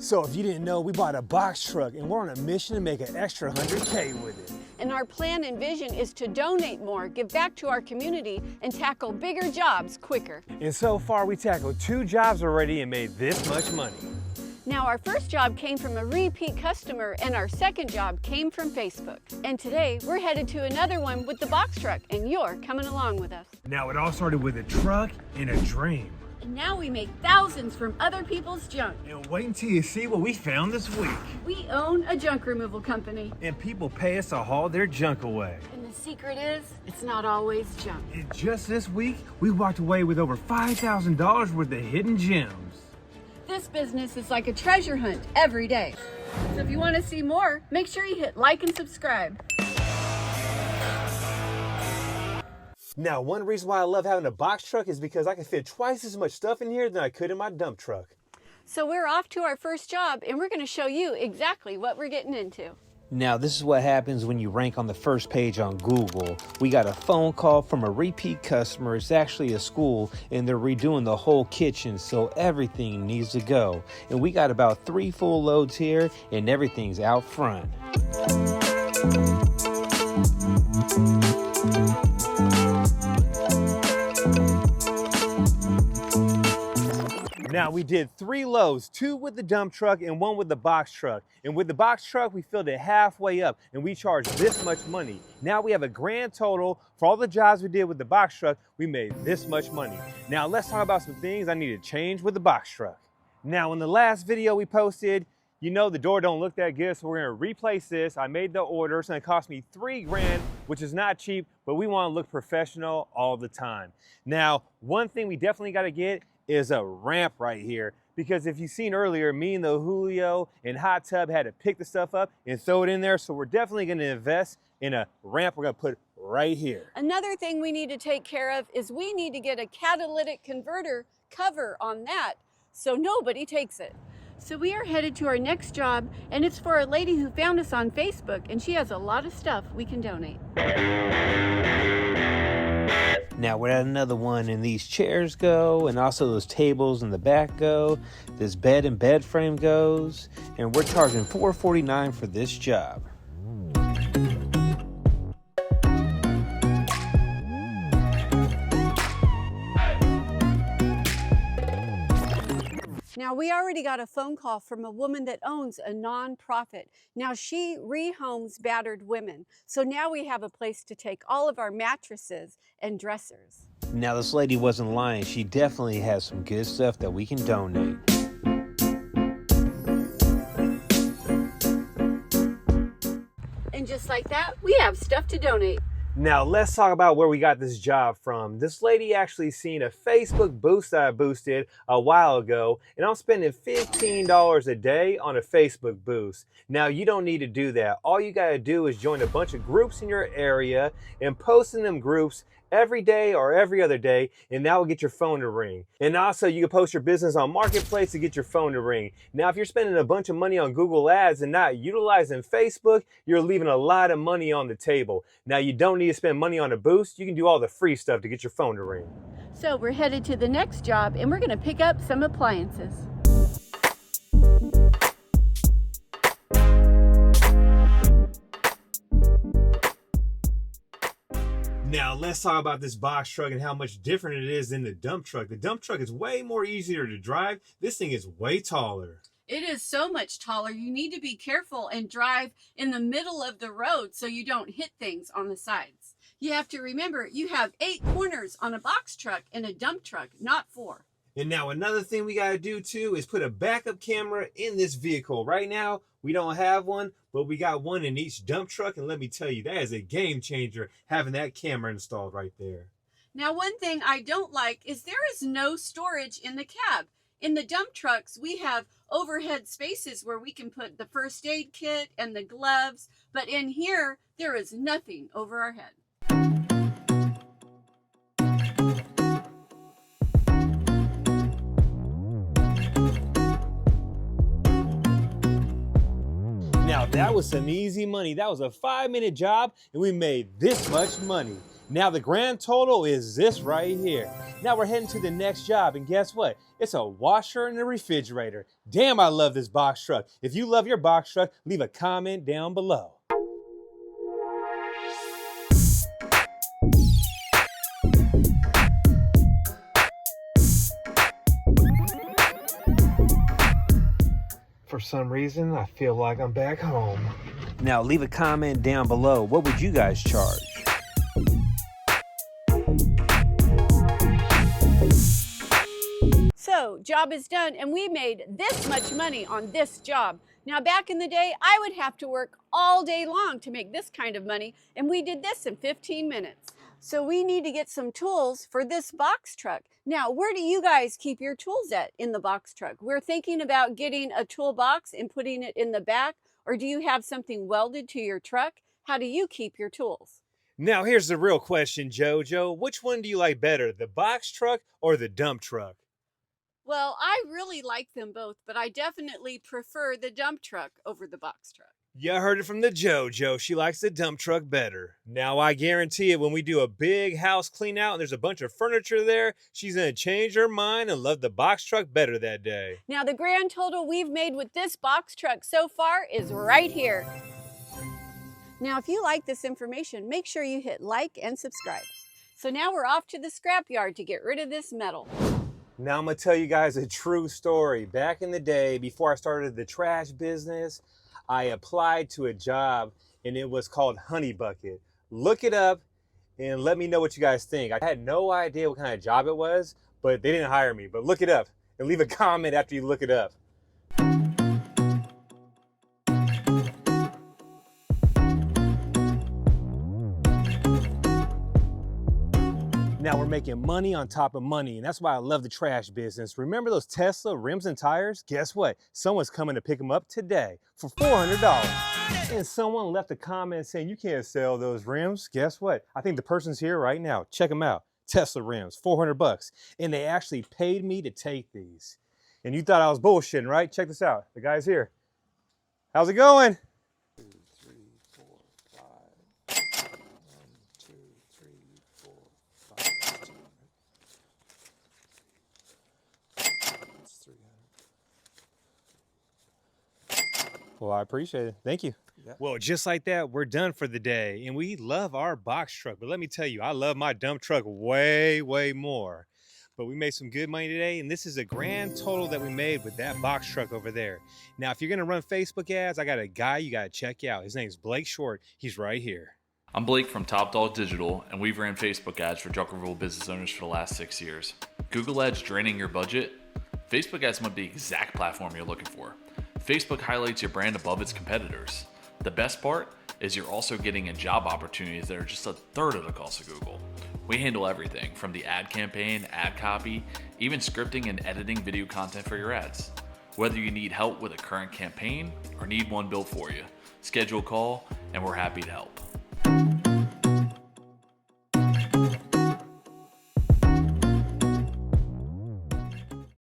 So if you didn't know, we bought a box truck and we're on a mission to make an extra 100K with it. And our plan and vision is to donate more, give back to our community, and tackle bigger jobs quicker. And so far, we tackled 2 jobs already and made this much money. Now, our first job came from a repeat customer, and our second job came from Facebook. And today, we're headed to another one with the box truck, and you're coming along with us. Now, it all started with a truck and a dream. And now we make thousands from other people's junk. And wait until you see what we found this week. We own a junk removal company. And people pay us to haul their junk away. And the secret is, it's not always junk. And just this week, we walked away with over $5,000 worth of hidden gems. This business is like a treasure hunt every day. So if you want to see more, make sure you hit like and subscribe. Now, one reason why I love having a box truck is because I can fit twice as much stuff in here than I could in my dump truck. So we're off to our first job, and we're going to show you exactly what we're getting into. Now, this is what happens when you rank on the first page on Google. We got a phone call from a repeat customer. It's actually a school, and they're redoing the whole kitchen, so everything needs to go. And we got about 3 full loads here, and everything's out front. Now, we did 3 loads, 2 with the dump truck and 1 with the box truck. And with the box truck, we filled it halfway up and we charged this much money. Now we have a grand total for all the jobs we did with the box truck. We made this much money. Now let's talk about some things I need to change with the box truck. Now, in the last video we posted, you know the door don't look that good, so we're gonna replace this. I made the order, it's gonna cost me $3 grand, which is not cheap, but we wanna look professional all the time. Now, one thing we definitely gotta get is a ramp right here, because if you've seen earlier, me and the Julio and hot tub had to pick the stuff up and throw it in there, so we're definitely gonna invest in a ramp we're gonna put right here. Another thing we need to take care of is we need to get a catalytic converter cover on that so nobody takes it. So we are headed to our next job, and it's for a lady who found us on Facebook, and she has a lot of stuff we can donate. Now we're at another one, and these chairs go, and also those tables in the back go. This bed and bed frame goes, and we're charging $449 for this job. Now, we already got a phone call from a woman that owns a nonprofit. Now, she rehomes battered women. So now we have a place to take all of our mattresses and dressers. Now, this lady wasn't lying. She definitely has some good stuff that we can donate. And just like that, we have stuff to donate. Now let's talk about where we got this job from. This lady actually seen a Facebook boost that I boosted a while ago, and I'm spending $15 a day on a Facebook boost. Now you don't need to do that. All you gotta do is join a bunch of groups in your area and post in them groups every day or every other day, and that will get your phone to ring. And also you can post your business on Marketplace to get your phone to ring. Now, if you're spending a bunch of money on Google Ads and not utilizing Facebook, you're leaving a lot of money on the table. Now, you don't need to spend money on a boost. You can do all the free stuff to get your phone to ring. So we're headed to the next job, and we're gonna pick up some appliances. Now let's talk about this box truck and how much different it is than the dump truck. The dump truck is way more easier to drive. This thing is way taller. It is so much taller. You need to be careful and drive in the middle of the road so you don't hit things on the sides. You have to remember, you have 8 corners on a box truck and a dump truck, not 4. And now another thing we gotta do too is put a backup camera in this vehicle. Right now, we don't have one, but we got one in each dump truck, and let me tell you, that is a game changer, having that camera installed right there. Now, one thing I don't like is there is no storage in the cab. In the dump trucks, we have overhead spaces where we can put the first aid kit and the gloves, but in here, there is nothing over our head. Now that was some easy money. That was a 5-minute job and we made this much money. Now the grand total is this right here. Now we're heading to the next job, and guess what? It's a washer and a refrigerator. Damn, I love this box truck. If you love your box truck, leave a comment down below. For some reason, I feel like I'm back home. Now leave a comment down below. What would you guys charge? So, job is done, and we made this much money on this job. Now, back in the day, I would have to work all day long to make this kind of money, and we did this in 15 minutes. So we need to get some tools for this box truck. Now, where do you guys keep your tools at in the box truck? We're thinking about getting a toolbox and putting it in the back, or do you have something welded to your truck? How do you keep your tools? Now here's the real question, JoJo. Which one do you like better, the box truck or the dump truck? Well, I really like them both, but I definitely prefer the dump truck over the box truck. You heard it from the JoJo. She likes the dump truck better. Now I guarantee it, when we do a big house clean out and there's a bunch of furniture there, she's gonna change her mind and love the box truck better that day. Now the grand total we've made with this box truck so far is right here. Now if you like this information, make sure you hit like and subscribe. So now we're off to the scrapyard to get rid of this metal. Now I'm gonna tell you guys a true story. Back in the day, before I started the trash business, I applied to a job and it was called Honey Bucket. Look it up and let me know what you guys think. I had no idea what kind of job it was, but they didn't hire me. But look it up and leave a comment after you look it up. Now we're making money on top of money, and that's why I love the trash business. Remember those Tesla rims and tires? Guess what? Someone's coming to pick them up today for $400. And someone left a comment saying you can't sell those rims. Guess what? I think the person's here right now. Check them out. Tesla rims, $400. And they actually paid me to take these. And you thought I was bullshitting, right? Check this out. The guy's here. How's it going? 2, 3, 4, 5. 1, 2, 3, 4, 5. That's 300. Well, I appreciate it. Thank you. Yep. Well, just like that, we're done for the day. And we love our box truck. But let me tell you, I love my dump truck way, way more. But we made some good money today. And this is a grand total that we made with that box truck over there. Now, if you're going to run Facebook ads, I got a guy you got to check out. His name's Blake Short. He's right here. I'm Blake from Top Dog Digital, and we've ran Facebook ads for Druckerville business owners for the last 6 years. Google ads draining your budget? Facebook ads might be the exact platform you're looking for. Facebook highlights your brand above its competitors. The best part is you're also getting in job opportunities that are just 1/3 of the cost of Google. We handle everything from the ad campaign, ad copy, even scripting and editing video content for your ads. Whether you need help with a current campaign or need one built for you, schedule a call and we're happy to help.